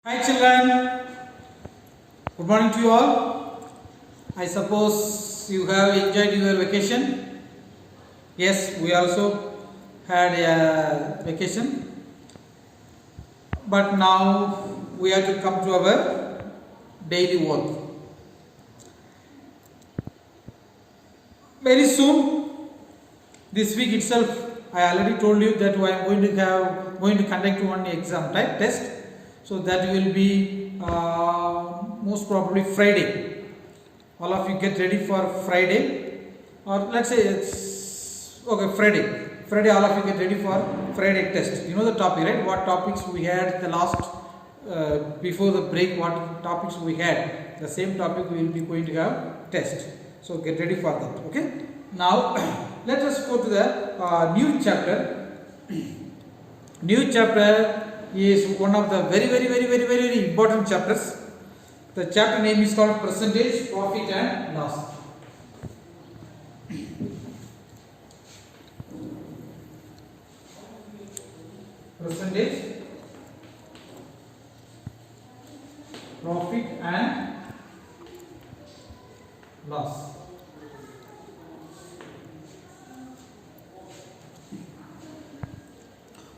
Hi children, good morning to you all. I suppose you have enjoyed your vacation. Yes, we also had a vacation. But now we have to come to our daily work. Very soon, this week itself, I already told you that I am going to conduct one exam type test. So that will be most probably Friday. All of you get ready for Friday, or let's say it's okay Friday. Friday, all of you get ready for Friday test. You know the topic, right? What topics we had the last before the break? What topics we had? The same topic we will be going to have test. So get ready for that. Okay. Now let us go to the new chapter. New chapter is one of the very important chapters. The chapter name is called Percentage, Profit and Loss. Percentage, Profit and Loss.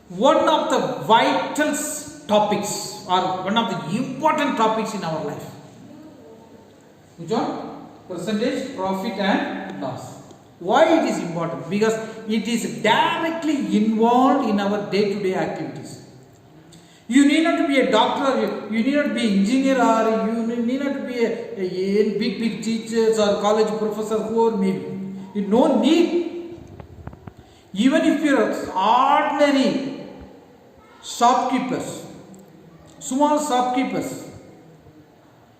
One of the vital topics or one of the important topics in our life. Which one? Percentage, profit and loss. Why it is important? Because it is directly involved in our day-to-day activities. You need not to be a doctor, you need not to be an engineer, or you need not to be a big teachers or college professor, whoever maybe. You no need. Even if you are ordinary shopkeepers, small shopkeepers,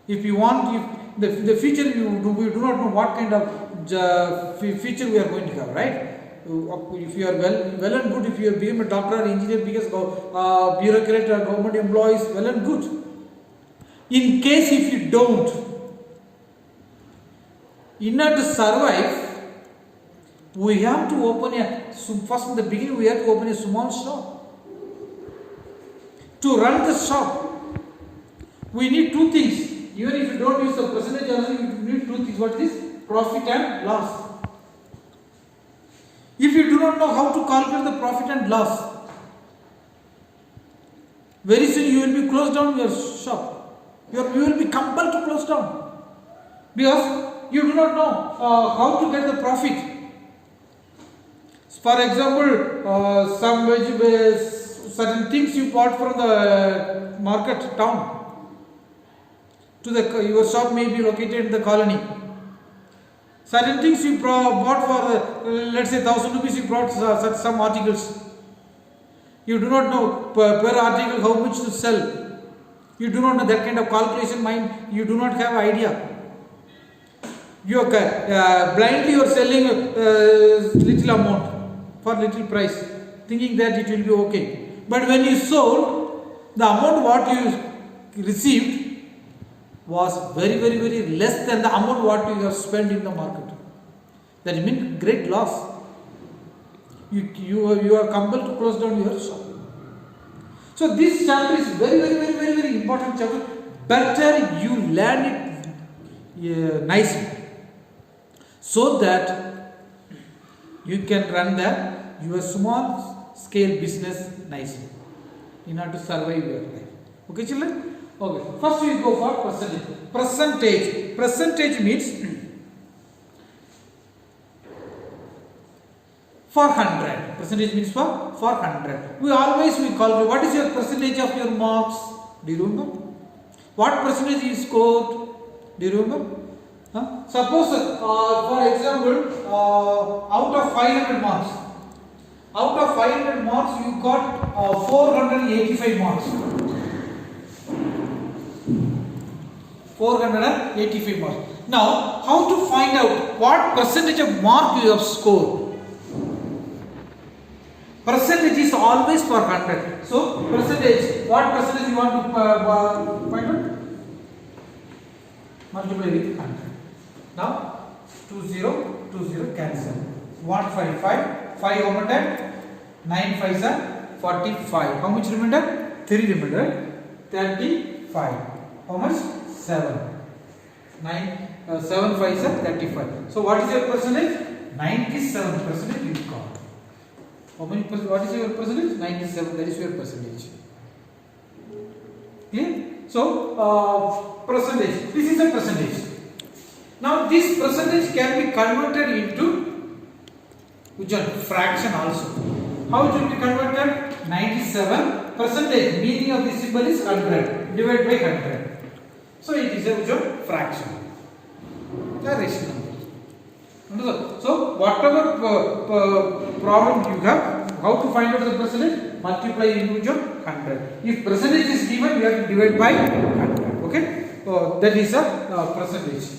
if you want, if the future we do not know what kind of future we are going to have, right? If you are well and good, if you become a doctor or engineer, because bureaucrat or government employees, well and good. In case if you don't, in order to survive, we have to open first in the beginning we have to open a small shop. To run the shop, we need two things. Even if you don't use the percentage, also you need two things. What is profit and loss? If you do not know how to calculate the profit and loss, very soon you will be closed down your shop. You will be compelled to close down because you do not know how to get the profit. For example, some vegetables, certain things you bought from the market town to your shop may be located in the colony. Certain things you bought for let's say 1,000 rupees, you brought some articles. You do not know per article how much to sell. You do not know that kind of calculation mind. You do not have idea. You are blindly you are selling little amount for little price, thinking that it will be okay. But when you sold, the amount what you received was very less than the amount what you have spent in the market. That means great loss. You are compelled to close down your shop. So this chapter is very important chapter. Better you learn it nicely, so that you can run your small scale business nicely in order to survive your life. Okay children? Okay. First we go for percentage. Percentage means for 100. Percentage means for 100. We calculate what is your percentage of your marks. Do you remember? What percentage you scored? Do you remember? Suppose for example out of 500 marks, out of 500 marks you got 485 marks. 485 marks. Now, how to find out what percentage of mark you have scored? Percentage is always for 100. So, percentage, what percentage you want to find out? Multiply with 100. Now, 20 cancel. 155, 5 over 10, 9 5 are 45. How much remainder? 3 remainder. 30, 5. How much? 7. 9, 7 5 are 35. So what is your percentage? 97% you got. How many percent? What is your percentage? 97. That is your percentage. Clear? So percentage. This is a percentage. Now this percentage can be converted into which one? Fraction also. How it will be converted? 97 percentage. Meaning of the symbol is 100. Divided by 100. So it is a which one? Fraction. A rational number. Understood? So whatever problem you have, how to find out the percentage? Multiply into which one? 100. If percentage is given, you have to divide by 100. Okay? So that is a percentage.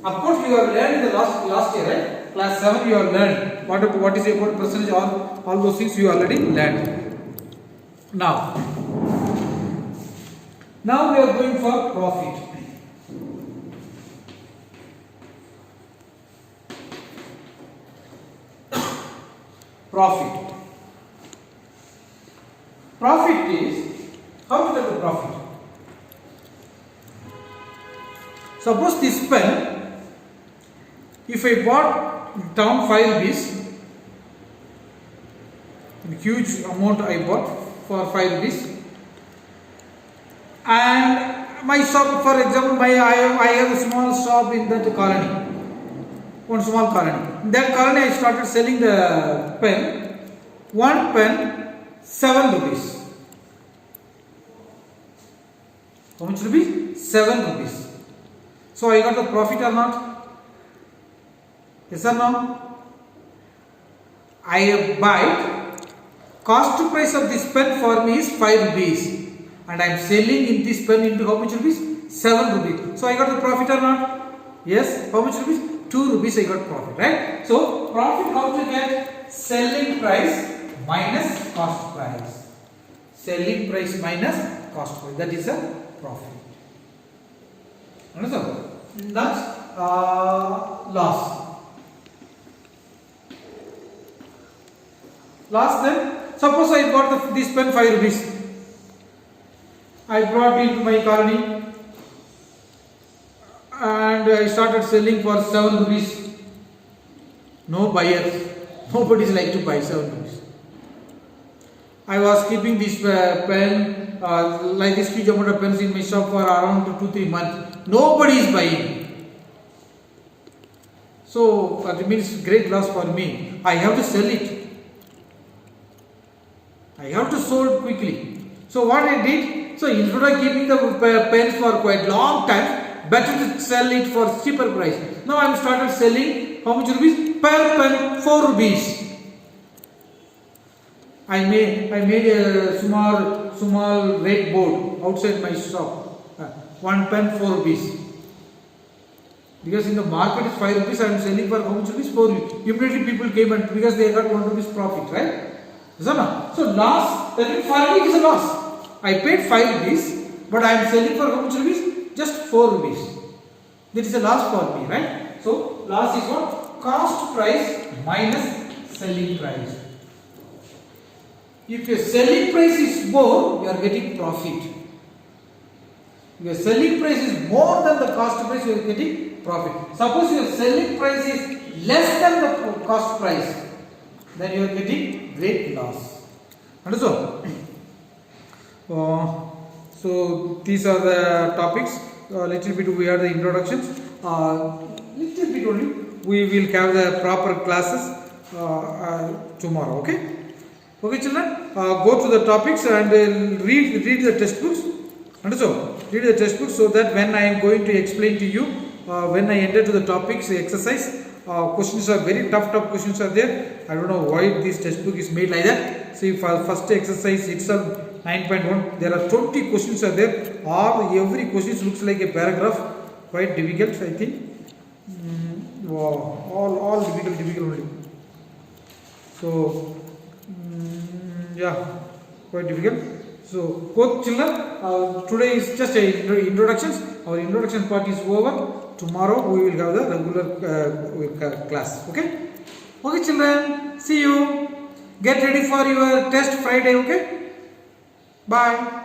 Of course, you have learned in the last year, right? Class 7 you have learned what is about percentage, all those things you already learned. Now we are going for profit. Profit is, how to get the profit? Suppose this pen, if I bought down 5 rupees, huge amount I bought for 5 rupees, and my shop, for example, I have a small shop in that colony, one small colony. In that colony I started selling the pen, one pen 7 rupees. How much rupees? 7 rupees. So I got the profit or not? Yes or no? I buy, cost price of this pen for me is 5 rupees and I am selling in this pen into how much rupees? 7 rupees. So I got the profit or not? Yes. How much rupees? 2 rupees I got profit, right? So profit, how to get? Selling price minus cost price. Selling price minus cost price. That is a profit. Understand? That's loss. Loss then, suppose I bought this pen 5 rupees. I brought it to my colony and I started selling for 7 rupees. No buyers. Nobody is like to buy 7 rupees. I was keeping this pen, like this huge amount of pens in my shop for around 2-3 months. Nobody is buying. So that means great loss for me. I have to sell it. I have to sold quickly. So what I did, so instead of keeping the pens for quite long time, better to sell it for cheaper price. Now I am started selling how much rupees? Per pen 4 rupees. I made a small red board outside my shop. One pen 4 rupees. Because in the market is 5 rupees, I am selling for how much rupees? 4 rupees. Immediately people came and because they got 1 rupees profit, right? So loss, that means for me it is a loss. I paid 5 rupees, but I am selling for how much rupees? Just 4 rupees. That is a loss for me, right? So loss is what? Cost price minus selling price. If your selling price is more, you are getting profit. If your selling price is more than the cost price, you are getting profit. Suppose your selling price is less than the cost price, then you are getting great loss. Understood? So these are the topics. Little bit we have the introductions. Little bit only. We will have the proper classes tomorrow. Okay. Okay, children. Go to the topics and read the textbooks. Understood? Read the textbooks so that when I am going to explain to you, when I enter to the topics exercise, questions are very tough questions are there. I don't know why this textbook is made like that. See, for first exercise itself 9.1, there are 20 questions are there. Every question looks like a paragraph. Quite difficult, I think. Wow, all difficult only. So yeah, quite difficult. So both children, today is just a introductions. Our introduction part is over. Tomorrow we will have the regular class. Okay? Okay, children. See you. Get ready for your test Friday. Okay? Bye.